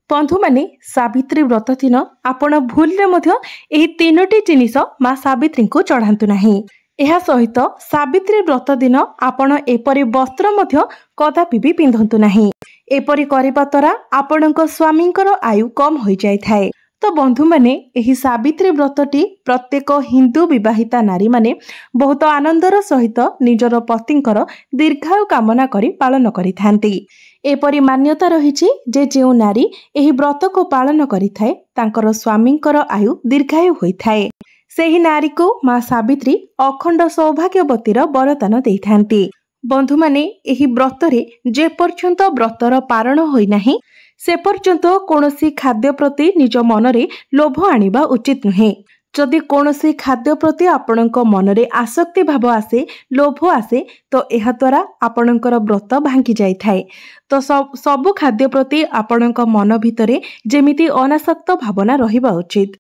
बंधु माने सावित्री व्रत दिन आपण भूल एही तीनोटी जिनिस माँ सावित्री को चढ़ातु नहीं। यह सहित सावित्री व्रत दिन आपण एपरी वस्त्र मध्य कदापि भी पिंधंतु नहीं। एपरी करिबा द्वारा आपणक स्वामींकर आयु कम हो जाय थाए। तो बंधु माने एही सावित्री व्रतटी प्रत्येक हिंदू विवाहिता नारी माने बहुत आनंदर सहित निजर पतिंकर दीर्घायु कामना करी पालन करिथांती। एपरी मान्यता रहिछि जे जेउ नारी एही व्रत को पालन करिथाए तांकर स्वामींकर आयु दीर्घायु होइथाए। सेही नारी को माँ सावित्री अखंड सौभाग्यवतीर वरदान देइथांती। बंधु माने एही व्रतरे जे पर्यंत व्रतर पारण होई नाही से पर्यंत कोनोसी खाद्य प्रति निज मनरे लोभ आनिबा उचित नुहे। जदि कोनोसी खाद्य प्रति आपणक मनरे आसक्ति भाव आसे, लोभ आसे, तो एहा द्वारा आपणकर व्रत भांगी जाय थाए। तो सबु खाद्य प्रति आपणक मन भितरे जेमिति अनासक्त भावना रहिबा उचित।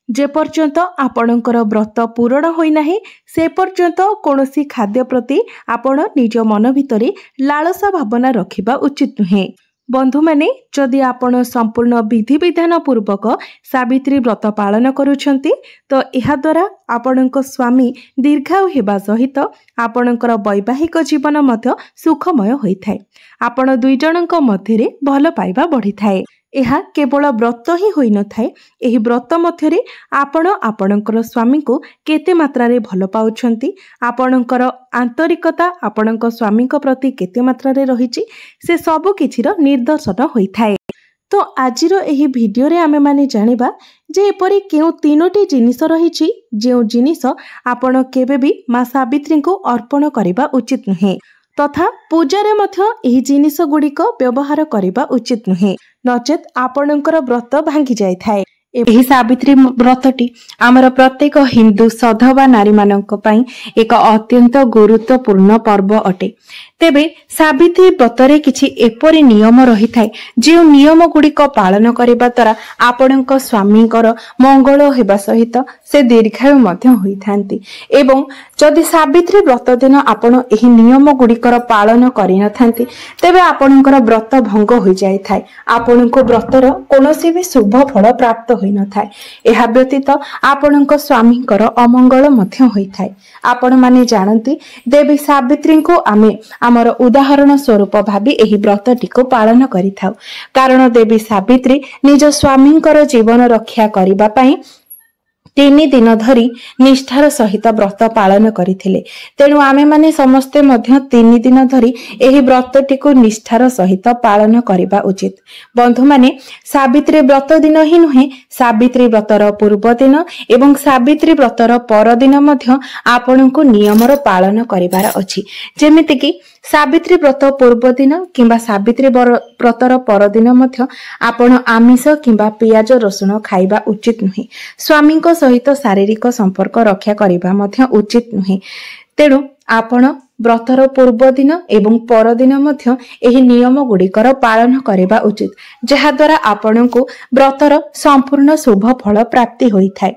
जे पर्यंत आपणकर व्रत पूरण होई नाही से पर्यंत कोनोसी खाद्य प्रति आपण निज मन भितरे लालसा भावना रखिबा उचित नुहे। बंधु माने जदि आपण संपूर्ण विधि विधान पूर्वक सावित्री व्रत पालन करूछंती तो एहा द्वारा आपणक स्वामी दीर्घायु हेबा सहित आपणकर वैवाहिक जीवन मध्य सुखमय होइथाए। आपण दुई जनक मध्यरे भल पाइबा बढ़िथाए। एहा केवल व्रत ही होई न थाए, एही व्रत मध्यरे आपण आपणकर स्वामी को केते मात्रा रे भल पाउछंती, आपणकर आंतरिकता आपणक स्वामी को प्रति केते मात्रा रे रहिछि से सब किछिर निर्दर्शन होइथाए। तो आजिर एही भिडियो रे आमे माने जानिबा जे एपरि केउ तीनोटी जिनिस रहिछि जेउ जिनिस आपण केबे भी माँ सावित्री को अर्पण करिबा उचित नुहे तथा पूजारे मध्य एही जिनिस गुड़िक व्यवहार करिबा उचित नुहे, नचेत आपणकर व्रत भांगी जाय थाए। एही सावित्री व्रतटी आमर प्रत्येक हिंदू सधवा नारी मानक पई एक अत्यंत गुरुत्वपूर्ण पर्व अटे। तेबे सावित्री व्रतरे किछि एपरि नियम रही थाए जे नियम गुड़िक पालन करिबा द्वारा आपणक स्वामींकर मंगल हेबा सहित से दीर्घायु मध्य होइथांती। एवं जदि सावित्री व्रत दिन आपण एही नियम गुड़िकर पालन करि नथांती तेबे आपणकर व्रत भंग होई जाय थाए। आपणको व्रतर कोनोसी भी शुभ फल प्राप्त होई न थाए। एहा व्यतीत आपणक स्वामींकर अमंगल मध्य होई थाए। आपण माने जानंती देवी सावित्री को आमे आमर उदाहरण स्वरूप भाबी एही व्रतटी को पालन करिथाउ, कारण देवी सावित्री निज स्वामींकर जीवन रक्षा करिबा पई 3 दिन धरी निष्ठार सहित व्रत पालन करथिले। तेणु आमे माने समस्ते मध्य 3 दिन धरी एही व्रतटी को निष्ठार सहित पालन करिबा उचित। बंधु माने सावित्री व्रत दिन ही नुहे, सावित्री व्रतर पूर्व दिन एवं सावित्री व्रतर पर दिन मध्य आपनको नियमर पालन करिबार अछि। जेमिति कि सावित्री व्रत पूर्व दिन किंबा सावित्री व्रतर पर दिन मध्य आपण आमिष किंबा पियाज रसुण खाइबा उचित नुहे। स्वामी को सहित शारीरिक संपर्क रक्षा करिबा मध्य उचित नुहे। तेणु आपण व्रतर पूर्व दिन एवं पर दिन मध्य एही नियम गुड़िकर पालन करिबा उचित, जहा द्वारा आपणको व्रतर संपूर्ण शुभ फल प्राप्ति होइथाए।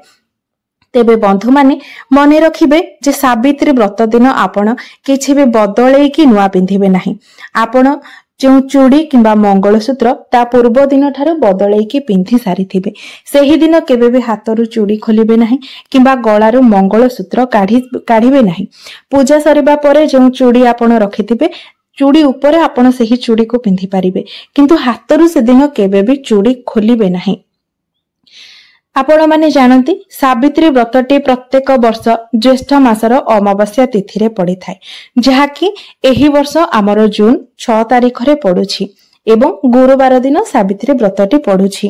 तेबे बंधु माने मने रखिबे जे सावित्री व्रत दिन आपण किछि भी बदलै कि नुआ पिंधिबे नाही। आपण जो चूड़ी किंबा मंगलसूत्र ता पूर्व दिन ठारो बदलै कि पिंधि सारिथिबे। सेही दिन केबे भी हातरु चूड़ी खोलिबे नाही किंबा गळारु मंगलसूत्र काढिबे नाही। पूजा सरिबा परे जो चूड़ी आपण रखिथिबे चूड़ी ऊपर आपण सेही चूड़ी को पिंधि पारिबे, किंतु हातरु से दिन केबे भी चूड़ी खोलिबे नाही। आपण माने जानती सावित्री व्रतटी प्रत्येक वर्ष ज्येष्ठ मासर अमावास्या तिथि रे पड़ी थाए, जहा कि एही वर्ष आमर जून 6 तारिख रे पडुछि एवं गुरुवार दिन सावित्री व्रतटी पडुछि।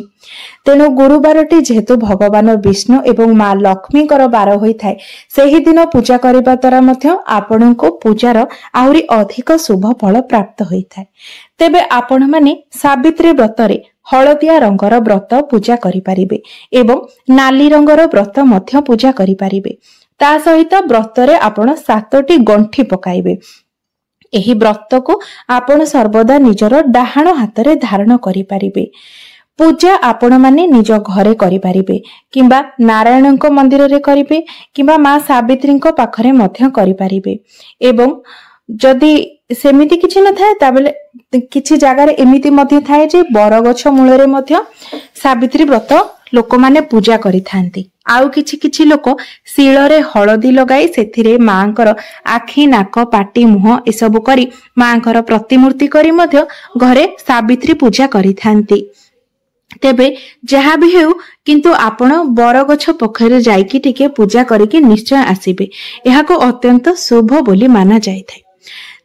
तेणु गुरुवारटी जेहेतु भगवान विष्णु एवं माँ लक्ष्मी कर बार होई थाए, सेही दिन पूजा करिबा द्वारा मध्य आपणको पूजार आहुरी अधिक शुभ फल प्राप्त होई थाए। तेबे आपण माने सावित्री व्रतरे हलदिया रंगर व्रत पूजा करि पारिबे एवं नाली रंगर व्रत मध्य पूजा करि पारिबे। ता सहित व्रतरे आपण 7टी गंठी पकाइबे। एही व्रत को आपण सर्वदा निजर डाहाण हातरे धारण करि पारिबे। पूजा आपण माने निज घरे करि पारिबे किंबा नारायणक मंदिर रे करिबे किंबा माँ सावित्री पाखरे मध्य करि पारिबे। एवं जदि सेमिति किछि न थाए ताबेले किछि जगार एमिति मध्य थाए जे बरगछ मूलरे मध्य सावित्री व्रत लोक माने पूजा करि थांती। आउ किछि किछि लोक शिଳରେ हळदी लगाई सेथिरे मांकर आखि नाक पाटी मुह एसबु करी मांकर प्रतिमूर्ति करी मध्य घरे सावित्री पूजा करि थांती। तेबे जहा भी हेउ किंतु आपण बरगछ पोखरे जाइकी टिके पूजा करिके निश्चय आसीबे, एहा को अत्यंत शुभ बोली माना जाय थाए।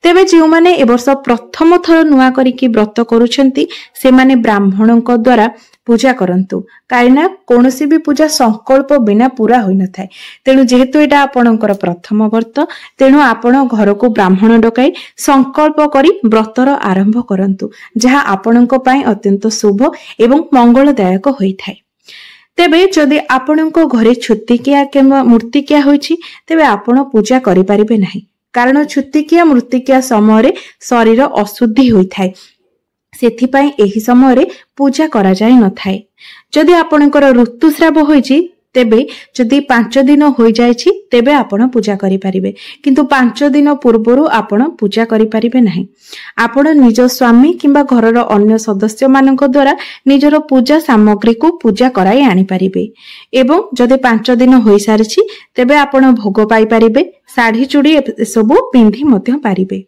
तेबे जो माने ए वर्ष प्रथम थर नुआ करिकी व्रत करूछंती से माने ब्राह्मणक द्वारा पूजा करंतु, कारणा कोनोसी भी पूजा संकल्प बिना पूरा होई न थाए। तेनु जेहेतु एटा आपणकर प्रथम व्रत तेनु आपण घर को ब्राह्मण डकाई संकल्प करी व्रतर आरंभ करंतु, जहा आपणक पई अत्यंत शुभ एवं मंगलदायक होई थाए। तेबे जदि आपणक घरे छुत्तिकिया किंबा मूर्तिकिया होईछि तेबे आपण पूजा करि परिबे नाही, कारण छुत्तिकिया मूर्तिकिया समय शरीर अशुद्धि होई थाए, सेथिपाई एही समय पूजा करा जाय न थाए। जदि आपणकर ऋतुस्राव होईछि तेबे जदि 5 दिन होई जायछि तेबे आपण पूजा करि परिबे, किंतु 5 दिन पूर्वरु आपण पूजा करि परिबे नाही। आपण निज स्वामी किंबा घरर अन्य सदस्य मानक द्वारा निजर पूजा सामग्री को पूजा कराई आनी परिबे, एवं जदि 5 दिन होई सारिछि तेबे आपण भोग पाई परिबे, साड़ी चूड़ी सबु पिंधि मध्य पारिबे।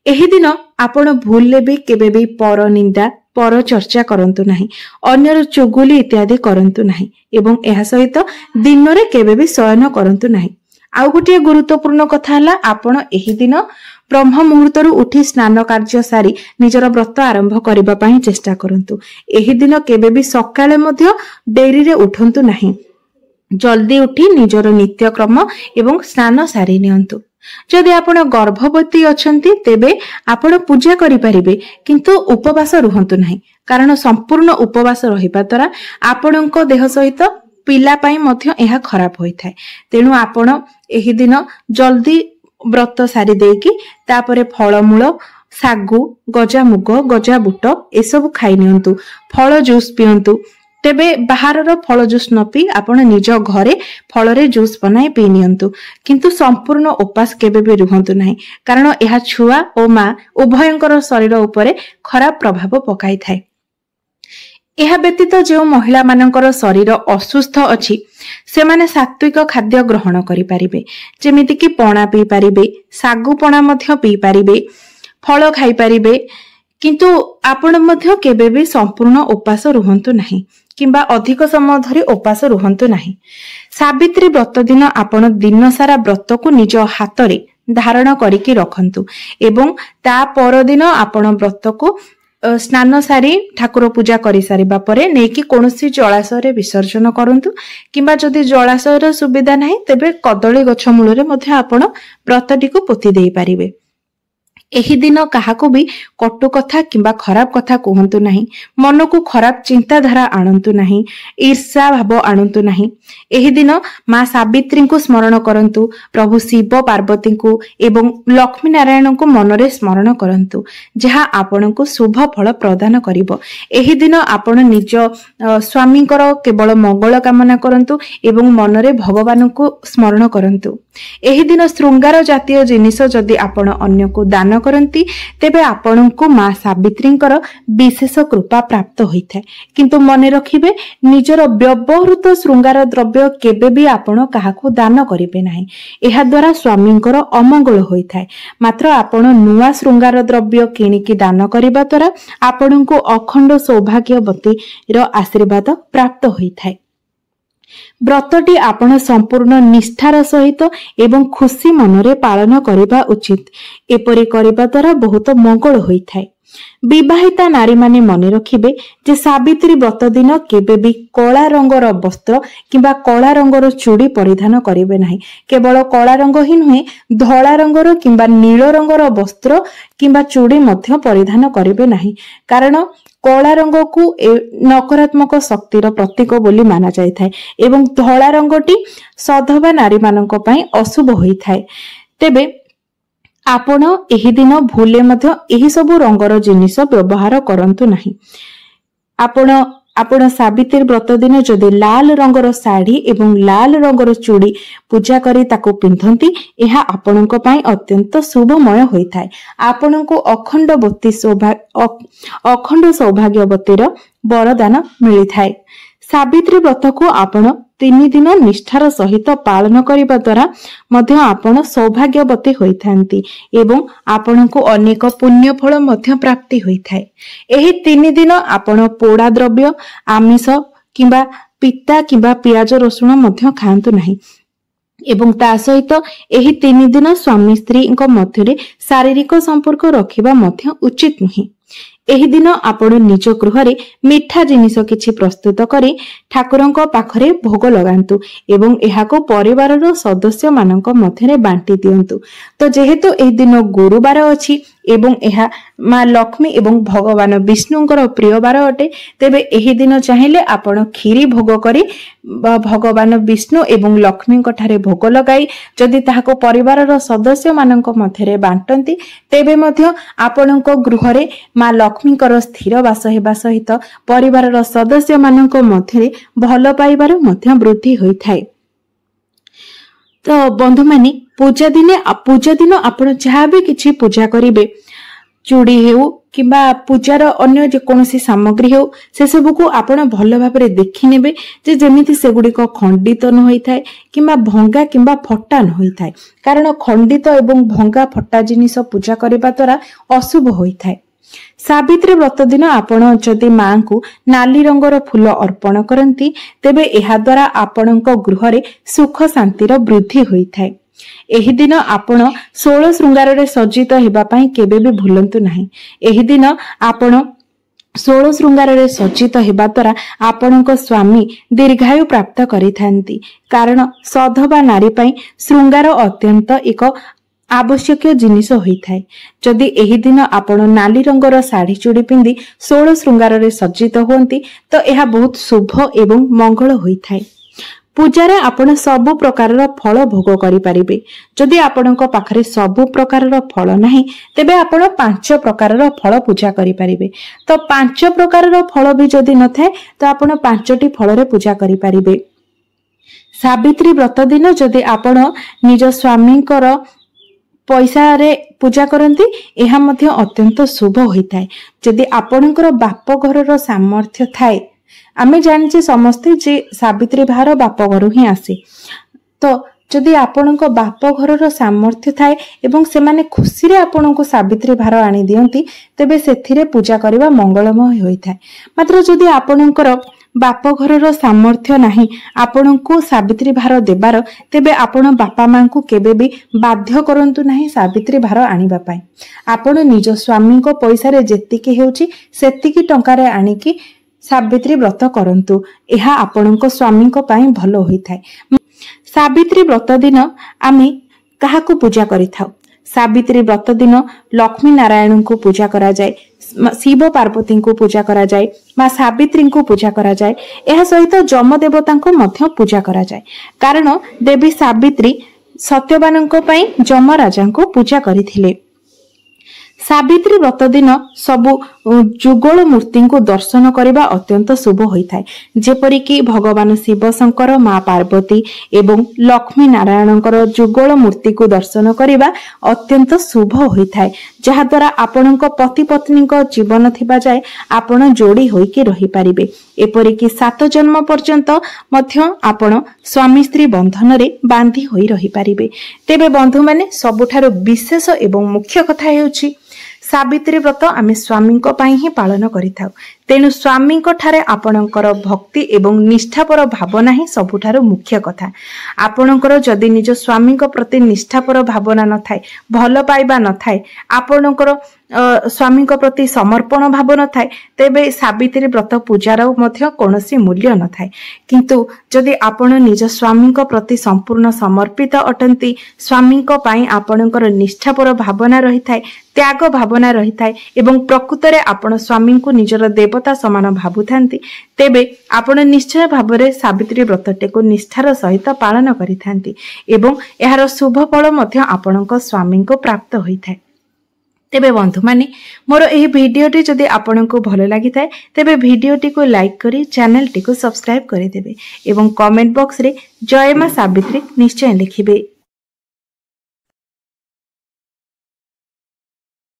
एही दिन आपण भूलले भी केबे भी पर निंदा पर चर्चा करंतु नाही, अन्यर चुगुली इत्यादि करंतु नाही, एवं एहा सहित दिन रे केबे भी शयन करंतु नाही। आउ गोटे गुरुत्वपूर्ण कथा हला आपण एही दिन ब्रह्म मुहूर्तरु उठी स्नान कार्य सारी निजर व्रत आरंभ करिबा पई चेष्टा करंतु। एही दिन केबे भी सकाळे मध्य डेरी रे उठंतु नाही, जल्दी उठी निजर नित्यक्रम एवं स्नान सारी नियंतु। जदि आपण गर्भवती अछंती तेबे आपण पूजा करि परिबे, किंतु उपवास रुहंतु नाही, कारण संपूर्ण उपवास रहिबा द्वारा आपणको देह सहित पिला पई मध्य एहा खराब होई थाए। तेनु आपण एही दिन जल्दी व्रत सारी देकी तापरे फळमूळ सागु गजा मुग गजा बुट एसबु खाई नियंतु, फळ जूस पियंतु। तेबे बाहरर फल जूस न पी आपण निज घरे फलरे जूस बनाई पी नियंतु, किंतु संपूर्ण उपास केबे भी रुहंतु नाही, कारण एहा छुआ ओ मां उभयंकर शरीर उपरे खराब प्रभाव पकाई थाए। एहा व्यतीत जो महिला मानकर शरीर असुस्थ अछि से माने सात्विक खाद्य ग्रहण करि परिबे, जेमिति कि पणा पी परिबे, सागु पणा मध्य पी परिबे, फल खाई परिबे, किंतु आपण मध्य केबे भी संपूर्ण उपास रुहंतु नाही किंबा अधिक समय धरी उपास रुहंतु नाही। सावित्री व्रत दिन आपण दिन सारा व्रत को निज हाथ रे धारण करिकी रखंतु, एवं ता पर दिन आपण व्रत को स्नान सारी ठाकुर पूजा करि सारिबा परे नेकी कोनोसी जलाशय विसर्जन करंतु, किंबा जदि जलाशयर सुविधा नाही तेबे कदली गछ मूलरे मध्य आपण व्रतटी को पोती देई परिबे। एही दिन काहाकू भी कटु कथा किंबा खराब कथा कहंतु नाही, मन को खराब चिंताधारा आणंतु नाही, ईर्षा भाव आणंतु नाही। एही दिन मां सावित्री को स्मरण करंतु, प्रभु शिव पार्वती को एवं लक्ष्मी नारायण को मनरे स्मरण करंतु, जहा आपण को शुभ फल प्रदान करिवो। एही दिन आपण निज स्वामी केवल मंगल कामना करंतु एवं मनरे भगवान को स्मरण करंतु। एही दिन श्रृंगार जातीय जिनिस जदि आपण अन्य को दान करंती तेबे आपणको मां सावित्रींकर विशेष कृपा प्राप्त होइथाय, किंतु मने रखिबे निजर व्यवहृत श्रृंगार द्रव्य केबे भी आपण काहाकू दान करिबे नाही, एहा द्वारा स्वामींकर अमंगल होइथाय। मात्र आपण नुआ श्रृंगार द्रव्य किनिकी दान करिबा द्वारा आपणको अखंड सौभाग्यवती रो आशीर्वाद प्राप्त होइथाय। व्रतटी आपण संपूर्ण निष्ठार सहित एवं खुशी मनरे पालन करिबा उचित। एपरि करिबा द्वारा बहुत मंगल होइथाय। विवाहिता नारी माने मने रखिबे जे सावित्री व्रत दिन केबे भी कला रंगर वस्त्र किंबा कला रंगर चूड़ी परिधान करिबे नाही। केवल कला रंग ही नुहे, धला रंगर किंबा नील रंगर वस्त्र किंबा चूड़ी मध्य परिधान करिबे नाही, कारण कला रंग को नकारात्मक शक्तिर प्रतीक बोली माना जाय थाए एवं धला रंगटी सधवा नारी मानक पई अशुभ होई थाए। तेबे आपण एही दिन भूले मध्य एही सबु रंगर जिनिस व्यवहार करंतु नाही। आपण आपण सावित्री व्रत दिन जदि लाल रंगर साड़ी एवं लाल रंगर चूड़ी पूजा करी ताको पिंधंती यह आपणक पई अत्यंत शुभमय होइथाय। आपणको अखंड सौभाग्यवतीर वरदान मिलिथाय। सावित्री व्रत को आपण 3 दिन निष्ठार सहित पालन करने द्वारा मध्य आपण सौभाग्यवती होइथांती एवं आपणको अनेक पुण्य फल मध्य प्राप्ति होइथाय। एही 3 दिन आपण पोड़ा द्रव्य आमिष किंबा पिता किंबा पियाज रसुण मध्य खांतु नाही एवं ता सहित एही 3 दिन स्वामी स्त्री मध्य शारीरिक संपर्क रखिबा मध्य उचित नुहे। एही दिन आपण निज गृह मिठा जिनिस किछि प्रस्तुत करी ठाकुरंक पाखरे भोग लगांतु एवं एहाको परिवारर सदस्य मानक मध्यरे बांटी दियंतु। तो जेहेतु एही दिन गुरुवार अछि एवं एहा माँ लक्ष्मी एवं भगवान विष्णुंकर प्रिय बार अटे, तेबे एही दिन चाहिए आपण खीरी भोग करी भगवान विष्णु एवं लक्ष्मी ठारे भोग लगाई जदि ताहाको परिवारर सदस्य मानक मध्यरे बांटंती तेबे मध्य आपणक गृहरे माँ लक्ष्मीकर स्थिर वास हेबा सहित परिवारर सदस्य मानक मध्यरे भल पाइबार मध्य वृद्धि होइथाय। तो बंधु माने पूजा दिन आपण जहाँ भी किछि पूजा करिवे चूड़ी हेउ किंबा पूजार अन्य जेकोसी सामग्री हो से सब को आपण भल भाबरे देखि नेबे जे जेमिति सेगुडी को खंडित न होइथाय किंबा भंगा किंबा फटा न होइथाय, कारण खंडित एवं भंगा फटा जिनिस पूजा करबा द्वारा अशुभ होइथाय। सावित्री व्रत दिन आपण जदि मां को नाली रंगर फूल अर्पण करंती तेबे एहा द्वारा आपणक गृहरे सुख शांतिर वृद्धि होइथाय। एही दिन आपण 16 श्रृंगार रे सज्जित हेबा पई केबे भी भूलंतु नाही। एही दिन आपण 16 श्रृंगार रे सज्जित हेबा द्वारा आपणक स्वामी दीर्घायु प्राप्त करिथांती, कारण सधवा नारी पई श्रृंगार अत्यंत एक आवश्यक जिनिस होइथाय। जदि एही दिन आपण नाली रंगर साड़ी चूड़ी पिंदी 16 श्रृंगार रे सज्जित होंती तो यह बहुत शुभ एवं मंगल होइथाय। पूजारे आपण सबु प्रकार फल भोग करि परिबे। जदि आपणक पाखरे सबु प्रकार फल नाही तेबे आपण 5 प्रकार फल पूजा करि परिबे। तो 5 प्रकार फल भी जदि न थाए तो आपण 5टी फल रे पूजा करि परिबे। सावित्री व्रत दिन जदि आपण निज स्वामींकर पैसा रे पूजा करंती एहा मध्य अत्यंत शुभ होइथाय। जदि आपणकर बाप घरर सामर्थ्य थाए, आमे जानिचे समस्ते जे सावित्री भार बाप घर ही आसे, तो जदि आपणक बाप घरर सामर्थ्य थाए एवं से माने खुशी रे आपणको सावित्री भार आनी दियंती तेबे सेथिरे पूजा करिबा मंगलमय होइथाय। मात्र जदि आपणकर बाप घरर सामर्थ्य नाही आपणको सावित्री भार देबार तेबे आपण बापा मां को केबे भी बाध्य करंतु नाही सावित्री भार आनिबा पई। आपण निज स्वामी को पैसा रे जेतिकी हेउची सेतिकी टंका रे आनिकी सावित्री व्रत करंतु, एहा आपणको स्वामी को पई भलो होइथाय। सावित्री व्रत दिन आमे काहाको पूजा करिथाउ। सावित्री व्रत दिन लक्ष्मी नारायण को पूजा करा जाए, शिव पार्वती को पूजा करा जाए, मां सावित्री को पूजा करा जाए, एहा सहित जम देवता को मध्य पूजा करा जाए, कारण देवी सावित्री सत्यवानଙ୍କ पई जम राजा को पूजा करिथिले। सावित्री व्रत दिन सबु जुगल मूर्ति को दर्शन करने अत्यंत शुभ होता है, जेपरिक भगवान शिव शंकर माँ पार्वती एवं लक्ष्मी नारायण जुगल मूर्ति को दर्शन करने अत्यंत शुभ होता है, जहाद्वारा आपण पति पत्नी जीवन थिबा जाए आपण जोड़ी होइके रही पारिबे। एपरिक 7 जन्म पर्यंत मध्य आपण स्वामी स्त्री बंधन रे बांधी होई रही पारिबे। तेबे बंधु माने सबुठारु विशेष एवं मुख्य कथा हेउछि सावित्री व्रत आमे स्वामी ही पालन करिथाउ। तेणु स्वामी ठारे आपणकर भक्ति एवं निष्ठापर भावना ही सबुठार मुख्य कथा। आपणकर जदि निज स्वामी प्रति निष्ठापर भावना न थाए, भल पाइबा न थाए, आपणकर स्वामी प्रति समर्पण भाव न थाए, तेबे सावित्री व्रत पूजार मध्य कोनोसी मूल्य न थाए। किंतु जदि आपण निज स्वामी प्रति संपूर्ण समर्पित अटंती, स्वामी पई आपणकर निष्ठापर भावना रही थाए, त्याग भावना रही थाए एवं प्रकृत रे आपण स्वामी को निजर देवता समान भाबुथांती, तेबे आपण निश्चय भावरे सावित्री व्रतटे को निष्ठार सहित पालन करिथांती एवं एहार शुभ फल मध्य आपणक स्वामी को प्राप्त होइथाय। तेबे बंधु माने मोर एही भिडियोटी जदि आपनकु भलो लागि थाए तेबे भिडियोटी को लाइक करी चैनल टी को सब्सक्राइब करि देबे एवं कमेंट बॉक्स रे जय मां सावित्री निश्चय लिखिबे।